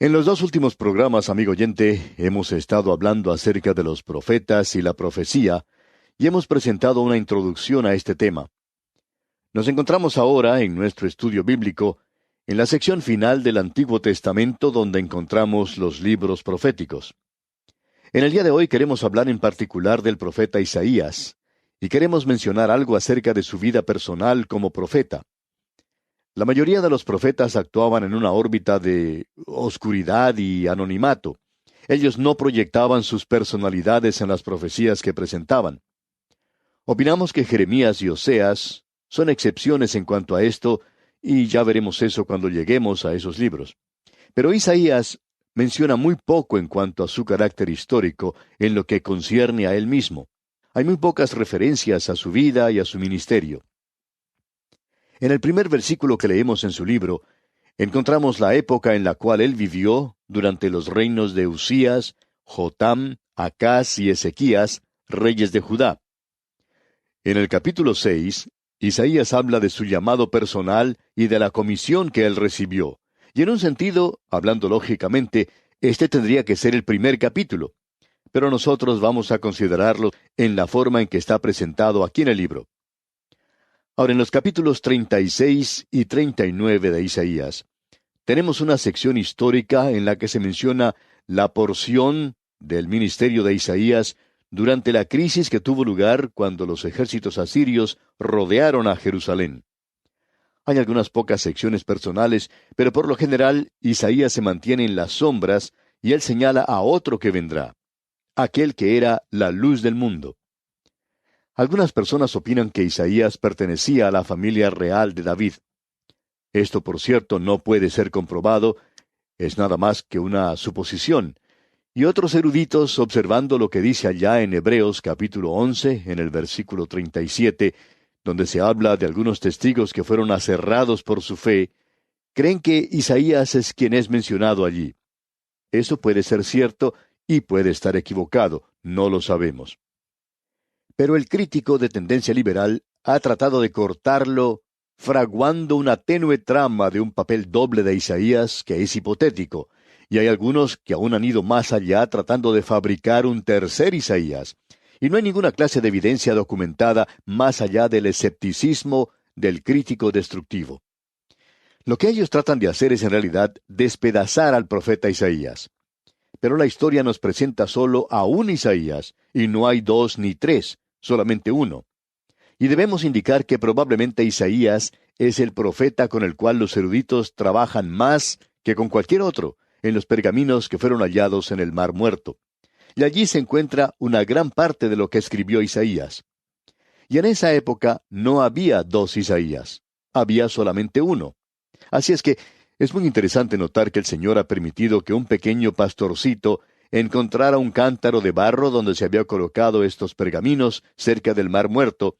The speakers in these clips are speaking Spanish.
En los dos últimos programas, amigo oyente, hemos estado hablando acerca de los profetas y la profecía, y hemos presentado una introducción a este tema. Nos encontramos ahora, en nuestro estudio bíblico, en la sección final del Antiguo Testamento donde encontramos los libros proféticos. En el día de hoy queremos hablar en particular del profeta Isaías, y queremos mencionar algo acerca de su vida personal como profeta. La mayoría de los profetas actuaban en una órbita de oscuridad y anonimato. Ellos no proyectaban sus personalidades en las profecías que presentaban. Opinamos que Jeremías y Oseas son excepciones en cuanto a esto, y ya veremos eso cuando lleguemos a esos libros. Pero Isaías menciona muy poco en cuanto a su carácter histórico en lo que concierne a él mismo. Hay muy pocas referencias a su vida y a su ministerio. En el primer versículo que leemos en su libro, encontramos la época en la cual él vivió durante los reinos de Usías, Jotam, Acaz y Ezequías, reyes de Judá. En el capítulo 6, Isaías habla de su llamado personal y de la comisión que él recibió. Y en un sentido, hablando lógicamente, este tendría que ser el primer capítulo. Pero nosotros vamos a considerarlo en la forma en que está presentado aquí en el libro. Ahora, en los capítulos 36 y 39 de Isaías, tenemos una sección histórica en la que se menciona la porción del ministerio de Isaías durante la crisis que tuvo lugar cuando los ejércitos asirios rodearon a Jerusalén. Hay algunas pocas secciones personales, pero por lo general Isaías se mantiene en las sombras y él señala a otro que vendrá, aquel que era la luz del mundo. Algunas personas opinan que Isaías pertenecía a la familia real de David. Esto, por cierto, no puede ser comprobado, es nada más que una suposición. Y otros eruditos, observando lo que dice allá en Hebreos capítulo 11, en el versículo 37, donde se habla de algunos testigos que fueron aserrados por su fe, creen que Isaías es quien es mencionado allí. Eso puede ser cierto y puede estar equivocado, no lo sabemos. Pero el crítico de tendencia liberal ha tratado de cortarlo, fraguando una tenue trama de un papel doble de Isaías que es hipotético, y hay algunos que aún han ido más allá tratando de fabricar un tercer Isaías. Y no hay ninguna clase de evidencia documentada más allá del escepticismo del crítico destructivo. Lo que ellos tratan de hacer es en realidad despedazar al profeta Isaías. Pero la historia nos presenta solo a un Isaías, y no hay dos ni tres, solamente uno. Y debemos indicar que probablemente Isaías es el profeta con el cual los eruditos trabajan más que con cualquier otro en los pergaminos que fueron hallados en el Mar Muerto. Y allí se encuentra una gran parte de lo que escribió Isaías. Y en esa época no había dos Isaías, había solamente uno. Así es que es muy interesante notar que el Señor ha permitido que un pequeño pastorcito encontrara un cántaro de barro donde se había colocado estos pergaminos cerca del Mar Muerto,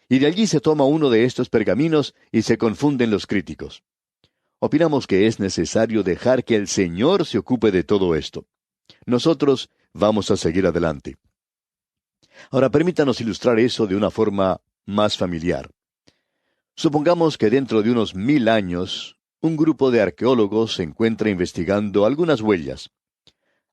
y de allí se toma uno de estos pergaminos y se confunden los críticos. Opinamos que es necesario dejar que el Señor se ocupe de todo esto. Nosotros vamos a seguir adelante. Ahora permítanos ilustrar eso de una forma más familiar. Supongamos que dentro de unos 1000 años, un grupo de arqueólogos se encuentra investigando algunas huellas.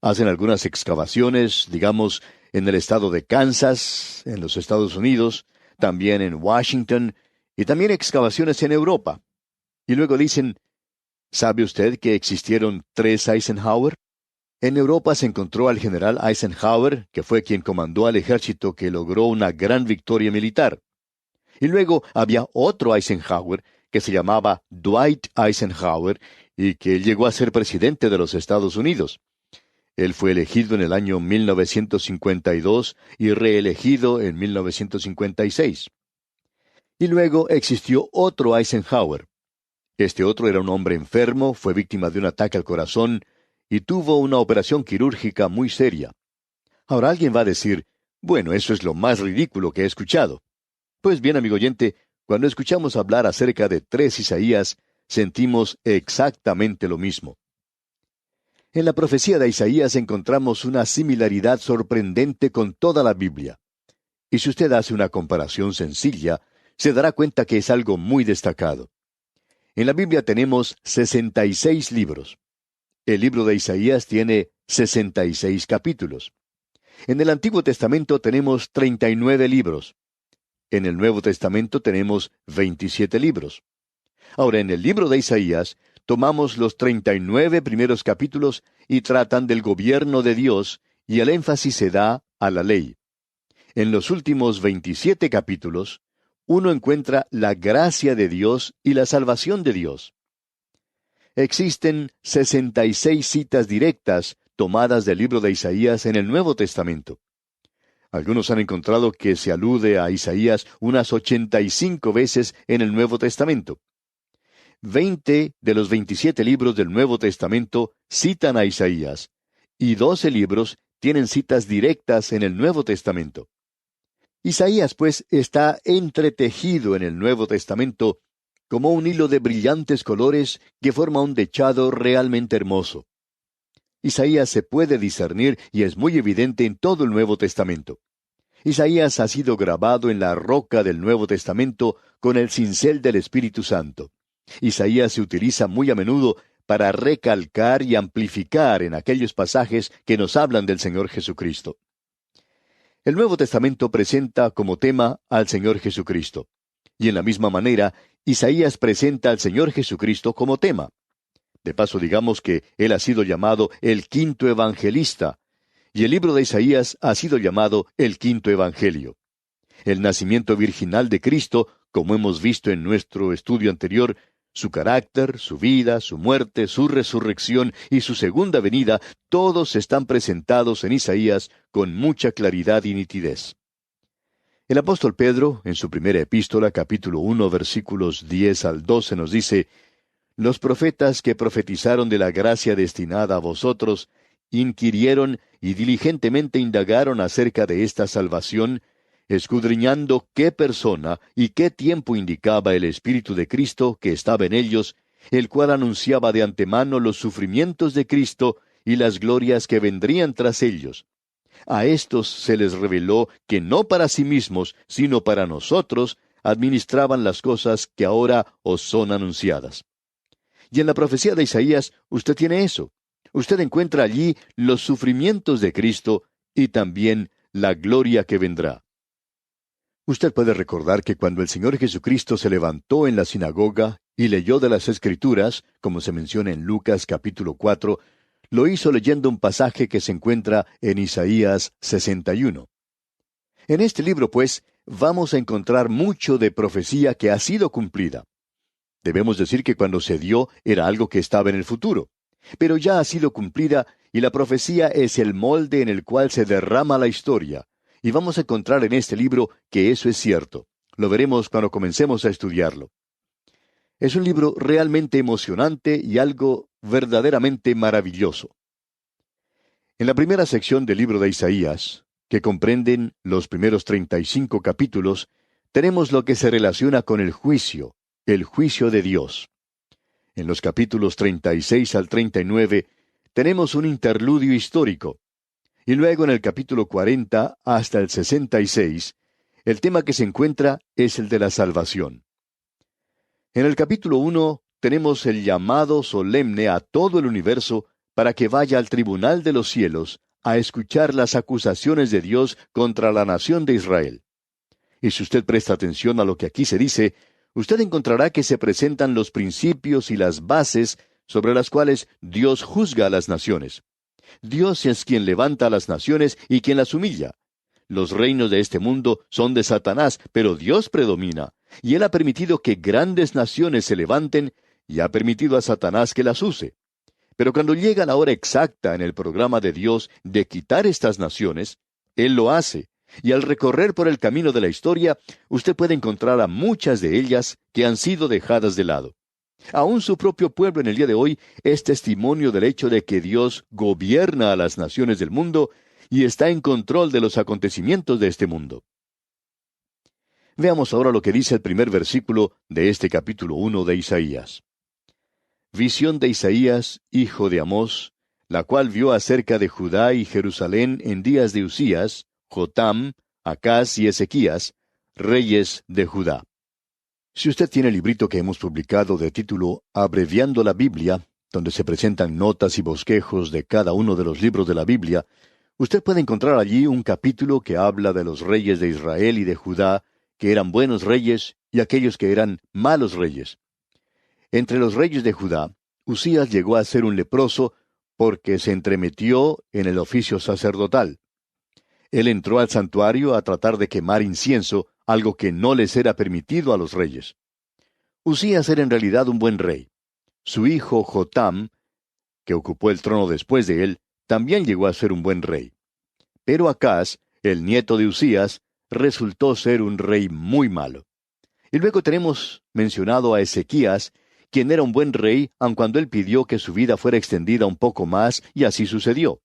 Hacen algunas excavaciones, digamos, en el estado de Kansas, en los Estados Unidos, también en Washington, y también excavaciones en Europa. Y luego dicen, ¿sabe usted que existieron 3 Eisenhower? En Europa se encontró al general Eisenhower, que fue quien comandó al ejército que logró una gran victoria militar. Y luego había otro Eisenhower, que se llamaba Dwight Eisenhower, y que llegó a ser presidente de los Estados Unidos. Él fue elegido en el año 1952 y reelegido en 1956. Y luego existió otro Eisenhower. Este otro era un hombre enfermo, fue víctima de un ataque al corazón y tuvo una operación quirúrgica muy seria. Ahora alguien va a decir, bueno, eso es lo más ridículo que he escuchado. Pues bien, amigo oyente, cuando escuchamos hablar acerca de 3 Isaías, sentimos exactamente lo mismo. En la profecía de Isaías encontramos una similaridad sorprendente con toda la Biblia. Y si usted hace una comparación sencilla, se dará cuenta que es algo muy destacado. En la Biblia tenemos 66 libros. El libro de Isaías tiene 66 capítulos. En el Antiguo Testamento tenemos 39 libros. En el Nuevo Testamento tenemos 27 libros. Ahora, en el libro de Isaías, tomamos los 39 primeros capítulos y tratan del gobierno de Dios, y el énfasis se da a la ley. En los últimos 27 capítulos, uno encuentra la gracia de Dios y la salvación de Dios. Existen 66 citas directas tomadas del libro de Isaías en el Nuevo Testamento. Algunos han encontrado que se alude a Isaías unas 85 veces en el Nuevo Testamento. 20 de los 27 libros del Nuevo Testamento citan a Isaías, y 12 libros tienen citas directas en el Nuevo Testamento. Isaías, pues, está entretejido en el Nuevo Testamento como un hilo de brillantes colores que forma un dechado realmente hermoso. Isaías se puede discernir y es muy evidente en todo el Nuevo Testamento. Isaías ha sido grabado en la roca del Nuevo Testamento con el cincel del Espíritu Santo. Isaías se utiliza muy a menudo para recalcar y amplificar en aquellos pasajes que nos hablan del Señor Jesucristo. El Nuevo Testamento presenta como tema al Señor Jesucristo. Y en la misma manera, Isaías presenta al Señor Jesucristo como tema. De paso, digamos que él ha sido llamado el quinto evangelista, y el libro de Isaías ha sido llamado el quinto evangelio. El nacimiento virginal de Cristo, como hemos visto en nuestro estudio anterior, su carácter, su vida, su muerte, su resurrección y su segunda venida, todos están presentados en Isaías con mucha claridad y nitidez. El apóstol Pedro, en su primera epístola, capítulo 1, versículos 10 al 12, nos dice: «Los profetas que profetizaron de la gracia destinada a vosotros, inquirieron y diligentemente indagaron acerca de esta salvación, escudriñando qué persona y qué tiempo indicaba el Espíritu de Cristo que estaba en ellos, el cual anunciaba de antemano los sufrimientos de Cristo y las glorias que vendrían tras ellos. A estos se les reveló que no para sí mismos, sino para nosotros, administraban las cosas que ahora os son anunciadas». Y en la profecía de Isaías, usted tiene eso. Usted encuentra allí los sufrimientos de Cristo y también la gloria que vendrá. Usted puede recordar que cuando el Señor Jesucristo se levantó en la sinagoga y leyó de las Escrituras, como se menciona en Lucas capítulo 4, lo hizo leyendo un pasaje que se encuentra en Isaías 61. En este libro, pues, vamos a encontrar mucho de profecía que ha sido cumplida. Debemos decir que cuando se dio era algo que estaba en el futuro, pero ya ha sido cumplida y la profecía es el molde en el cual se derrama la historia. Y vamos a encontrar en este libro que eso es cierto. Lo veremos cuando comencemos a estudiarlo. Es un libro realmente emocionante y algo verdaderamente maravilloso. En la primera sección del libro de Isaías, que comprenden los primeros 35 capítulos, tenemos lo que se relaciona con el juicio de Dios. En los capítulos 36 al 39 tenemos un interludio histórico. Y luego en el capítulo 40 hasta el 66, el tema que se encuentra es el de la salvación. En el capítulo 1 tenemos el llamado solemne a todo el universo para que vaya al tribunal de los cielos a escuchar las acusaciones de Dios contra la nación de Israel. Y si usted presta atención a lo que aquí se dice, usted encontrará que se presentan los principios y las bases sobre las cuales Dios juzga a las naciones. Dios es quien levanta a las naciones y quien las humilla. Los reinos de este mundo son de Satanás, pero Dios predomina, y Él ha permitido que grandes naciones se levanten y ha permitido a Satanás que las use. Pero cuando llega la hora exacta en el programa de Dios de quitar estas naciones, Él lo hace, y al recorrer por el camino de la historia, usted puede encontrar a muchas de ellas que han sido dejadas de lado. Aún su propio pueblo en el día de hoy es testimonio del hecho de que Dios gobierna a las naciones del mundo y está en control de los acontecimientos de este mundo. Veamos ahora lo que dice el primer versículo de este capítulo 1 de Isaías. Visión de Isaías, hijo de Amós, la cual vio acerca de Judá y Jerusalén en días de Usías, Jotam, Acaz y Ezequías, reyes de Judá. Si usted tiene el librito que hemos publicado de título Abreviando la Biblia, donde se presentan notas y bosquejos de cada uno de los libros de la Biblia, usted puede encontrar allí un capítulo que habla de los reyes de Israel y de Judá, que eran buenos reyes, y aquellos que eran malos reyes. Entre los reyes de Judá, Usías llegó a ser un leproso porque se entremetió en el oficio sacerdotal. Él entró al santuario a tratar de quemar incienso, algo que no les era permitido a los reyes. Usías era en realidad un buen rey. Su hijo Jotam, que ocupó el trono después de él, también llegó a ser un buen rey. Pero Acaz, el nieto de Usías, resultó ser un rey muy malo. Y luego tenemos mencionado a Ezequías, quien era un buen rey, aun cuando él pidió que su vida fuera extendida un poco más, y así sucedió.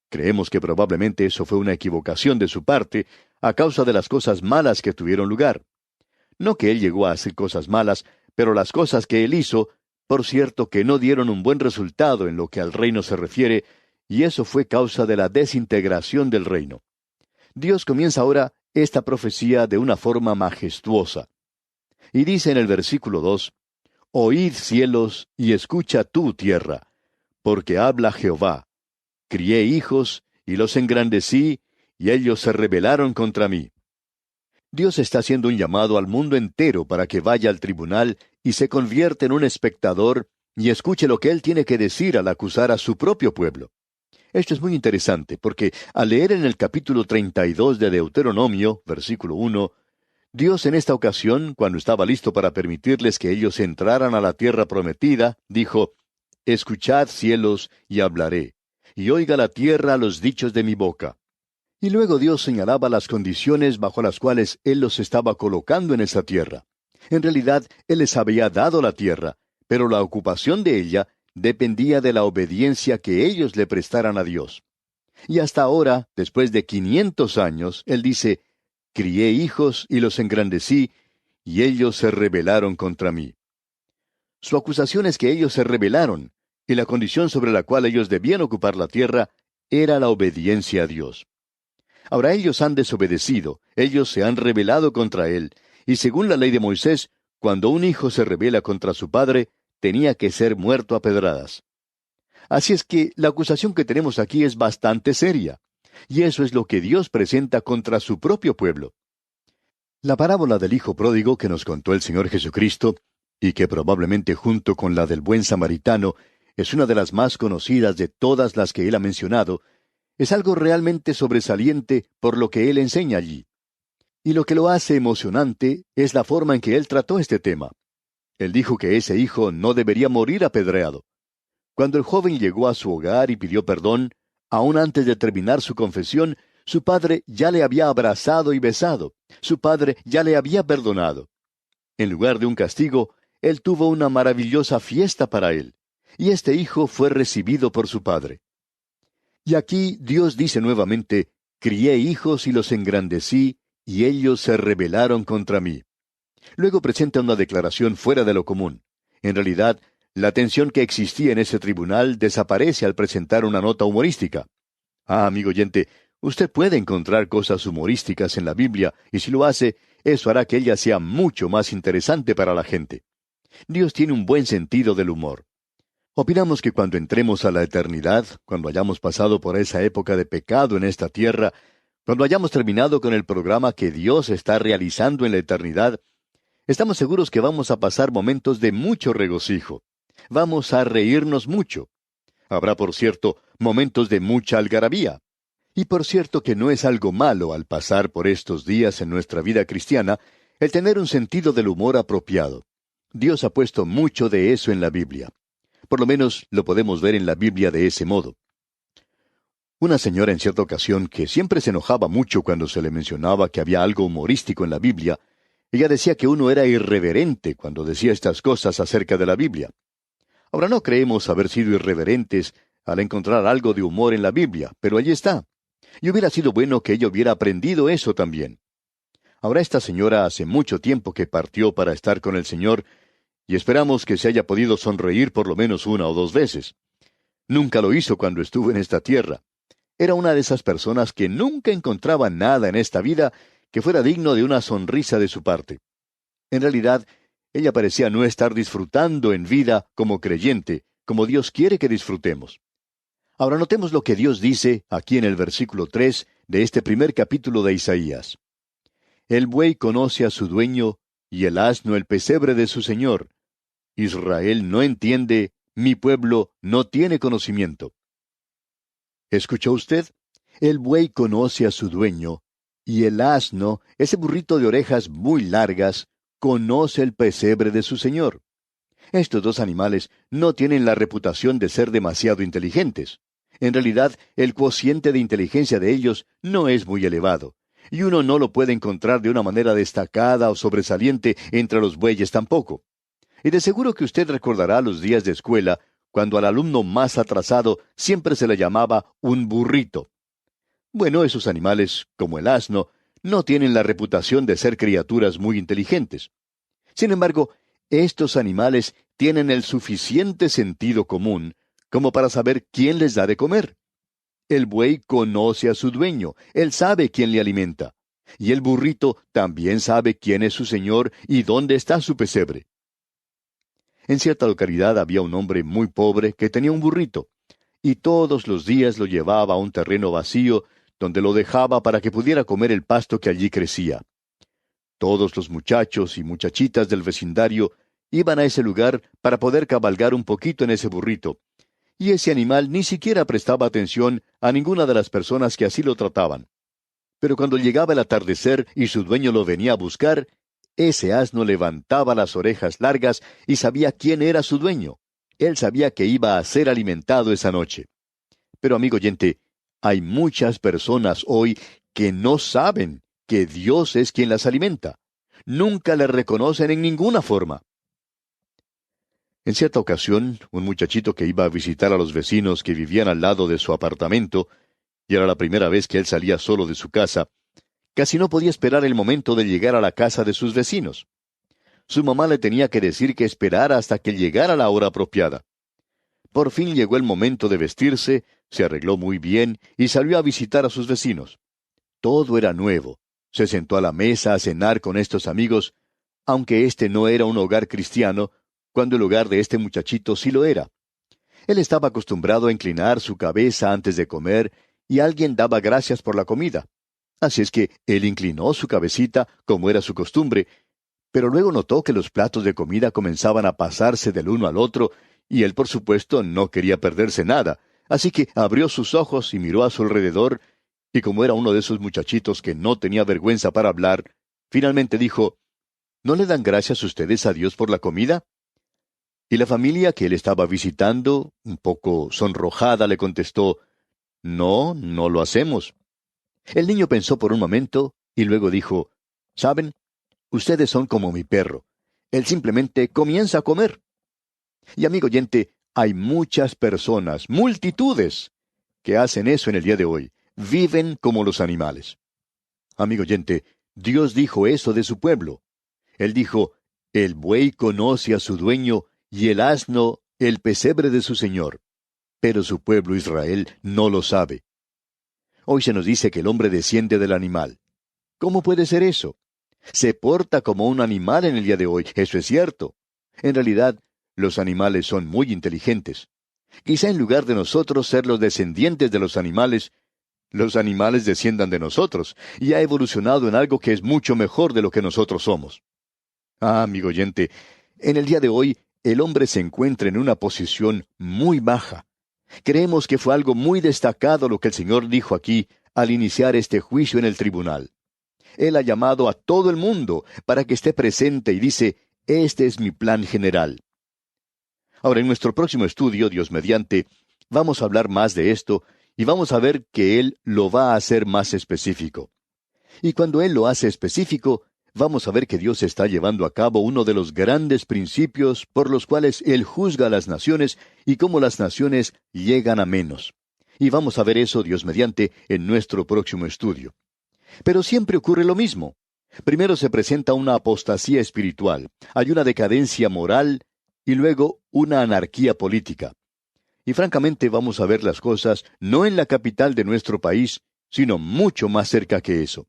Creemos que probablemente eso fue una equivocación de su parte, a causa de las cosas malas que tuvieron lugar. No que él llegó a hacer cosas malas, pero las cosas que él hizo, por cierto que no dieron un buen resultado en lo que al reino se refiere, y eso fue causa de la desintegración del reino. Dios comienza ahora esta profecía de una forma majestuosa. Y dice en el versículo 2, Oíd cielos, y escucha tú tierra, porque habla Jehová. Crié hijos, y los engrandecí, y ellos se rebelaron contra mí. Dios está haciendo un llamado al mundo entero para que vaya al tribunal y se convierta en un espectador y escuche lo que Él tiene que decir al acusar a su propio pueblo. Esto es muy interesante, porque al leer en el capítulo 32 de Deuteronomio, versículo 1, Dios en esta ocasión, cuando estaba listo para permitirles que ellos entraran a la tierra prometida, dijo, Escuchad cielos, y hablaré, y oiga la tierra los dichos de mi boca. Y luego Dios señalaba las condiciones bajo las cuales Él los estaba colocando en esa tierra. En realidad, Él les había dado la tierra, pero la ocupación de ella dependía de la obediencia que ellos le prestaran a Dios. Y hasta ahora, después de 500 años, Él dice, Crié hijos y los engrandecí, y ellos se rebelaron contra mí. Su acusación es que ellos se rebelaron, y la condición sobre la cual ellos debían ocupar la tierra era la obediencia a Dios. Ahora ellos han desobedecido, ellos se han rebelado contra Él, y según la ley de Moisés, cuando un hijo se rebela contra su padre, tenía que ser muerto a pedradas. Así es que la acusación que tenemos aquí es bastante seria. Y eso es lo que Dios presenta contra su propio pueblo. La parábola del Hijo Pródigo que nos contó el Señor Jesucristo, y que probablemente junto con la del buen samaritano es una de las más conocidas de todas las que Él ha mencionado, es algo realmente sobresaliente por lo que Él enseña allí. Y lo que lo hace emocionante es la forma en que Él trató este tema. Él dijo que ese hijo no debería morir apedreado. Cuando el joven llegó a su hogar y pidió perdón, aún antes de terminar su confesión, su padre ya le había abrazado y besado. Su padre ya le había perdonado. En lugar de un castigo, él tuvo una maravillosa fiesta para él. Y este hijo fue recibido por su padre. Y aquí Dios dice nuevamente, crié hijos y los engrandecí, y ellos se rebelaron contra mí. Luego presenta una declaración fuera de lo común. En realidad, la tensión que existía en ese tribunal desaparece al presentar una nota humorística. Amigo oyente, usted puede encontrar cosas humorísticas en la Biblia, y si lo hace, eso hará que ella sea mucho más interesante para la gente. Dios tiene un buen sentido del humor. Opinamos que cuando entremos a la eternidad, cuando hayamos pasado por esa época de pecado en esta tierra, cuando hayamos terminado con el programa que Dios está realizando en la eternidad, estamos seguros que vamos a pasar momentos de mucho regocijo. Vamos a reírnos mucho. Habrá, por cierto, momentos de mucha algarabía. Y por cierto que no es algo malo al pasar por estos días en nuestra vida cristiana, el tener un sentido del humor apropiado. Dios ha puesto mucho de eso en la Biblia. Por lo menos lo podemos ver en la Biblia de ese modo. Una señora en cierta ocasión, que siempre se enojaba mucho cuando se le mencionaba que había algo humorístico en la Biblia, ella decía que uno era irreverente cuando decía estas cosas acerca de la Biblia. Ahora no creemos haber sido irreverentes al encontrar algo de humor en la Biblia, pero allí está. Y hubiera sido bueno que ella hubiera aprendido eso también. Ahora esta señora hace mucho tiempo que partió para estar con el Señor, y esperamos que se haya podido sonreír por lo menos 1 o 2 veces. Nunca lo hizo cuando estuvo en esta tierra. Era una de esas personas que nunca encontraba nada en esta vida que fuera digno de una sonrisa de su parte. En realidad, ella parecía no estar disfrutando en vida como creyente, como Dios quiere que disfrutemos. Ahora notemos lo que Dios dice aquí en el versículo 3 de este primer capítulo de Isaías. El buey conoce a su dueño, y el asno el pesebre de su señor. Israel no entiende, mi pueblo no tiene conocimiento. ¿Escuchó usted? El buey conoce a su dueño, y el asno, ese burrito de orejas muy largas, conoce el pesebre de su señor. Estos dos animales no tienen la reputación de ser demasiado inteligentes. En realidad, el cociente de inteligencia de ellos no es muy elevado, y uno no lo puede encontrar de una manera destacada o sobresaliente entre los bueyes tampoco. Y de seguro que usted recordará los días de escuela, cuando al alumno más atrasado siempre se le llamaba un burrito. Bueno, esos animales, como el asno, no tienen la reputación de ser criaturas muy inteligentes. Sin embargo, estos animales tienen el suficiente sentido común como para saber quién les da de comer. El buey conoce a su dueño, él sabe quién le alimenta. Y el burrito también sabe quién es su señor y dónde está su pesebre. En cierta localidad había un hombre muy pobre que tenía un burrito, y todos los días lo llevaba a un terreno vacío, donde lo dejaba para que pudiera comer el pasto que allí crecía. Todos los muchachos y muchachitas del vecindario iban a ese lugar para poder cabalgar un poquito en ese burrito, y ese animal ni siquiera prestaba atención a ninguna de las personas que así lo trataban. Pero cuando llegaba el atardecer y su dueño lo venía a buscar, ese asno levantaba las orejas largas y sabía quién era su dueño. Él sabía que iba a ser alimentado esa noche. Pero amigo oyente, hay muchas personas hoy que no saben que Dios es quien las alimenta. Nunca le reconocen en ninguna forma. En cierta ocasión, un muchachito que iba a visitar a los vecinos que vivían al lado de su apartamento, y era la primera vez que él salía solo de su casa, casi no podía esperar el momento de llegar a la casa de sus vecinos. Su mamá le tenía que decir que esperara hasta que llegara la hora apropiada. Por fin llegó el momento de vestirse, se arregló muy bien y salió a visitar a sus vecinos. Todo era nuevo. Se sentó a la mesa a cenar con estos amigos, aunque este no era un hogar cristiano, cuando el hogar de este muchachito sí lo era. Él estaba acostumbrado a inclinar su cabeza antes de comer, y alguien daba gracias por la comida. Así es que él inclinó su cabecita, como era su costumbre, pero luego notó que los platos de comida comenzaban a pasarse del uno al otro, y él por supuesto no quería perderse nada, así que abrió sus ojos y miró a su alrededor, y como era uno de esos muchachitos que no tenía vergüenza para hablar, finalmente dijo, ¿no le dan gracias ustedes a Dios por la comida? Y la familia que él estaba visitando, un poco sonrojada, le contestó, no, no lo hacemos. El niño pensó por un momento, y luego dijo, ¿saben? Ustedes son como mi perro. Él simplemente comienza a comer. Y amigo oyente, hay muchas personas, multitudes, que hacen eso en el día de hoy. Viven como los animales. Amigo oyente, Dios dijo eso de su pueblo. Él dijo, el buey conoce a su dueño y el asno el pesebre de su señor. Pero su pueblo Israel no lo sabe. Hoy se nos dice que el hombre desciende del animal. ¿Cómo puede ser eso? Se porta como un animal en el día de hoy, eso es cierto. En realidad, los animales son muy inteligentes. Quizá en lugar de nosotros ser los descendientes de los animales desciendan de nosotros, y ha evolucionado en algo que es mucho mejor de lo que nosotros somos. Ah, amigo oyente, en el día de hoy, el hombre se encuentra en una posición muy baja. Creemos que fue algo muy destacado lo que el Señor dijo aquí al iniciar este juicio en el tribunal. Él ha llamado a todo el mundo para que esté presente y dice, este es mi plan general. Ahora, en nuestro próximo estudio, Dios mediante, vamos a hablar más de esto y vamos a ver que Él lo va a hacer más específico. Y cuando Él lo hace específico, vamos a ver que Dios está llevando a cabo uno de los grandes principios por los cuales Él juzga a las naciones y cómo las naciones llegan a menos. Y vamos a ver eso, Dios mediante, en nuestro próximo estudio. Pero siempre ocurre lo mismo. Primero se presenta una apostasía espiritual, hay una decadencia moral y luego una anarquía política. Y francamente vamos a ver las cosas no en la capital de nuestro país, sino mucho más cerca que eso.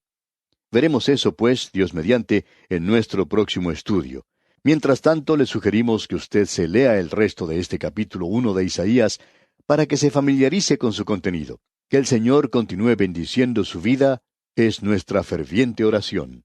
Veremos eso, pues, Dios mediante, en nuestro próximo estudio. Mientras tanto, le sugerimos que usted se lea el resto de este capítulo 1 de Isaías para que se familiarice con su contenido. Que el Señor continúe bendiciendo su vida es nuestra ferviente oración.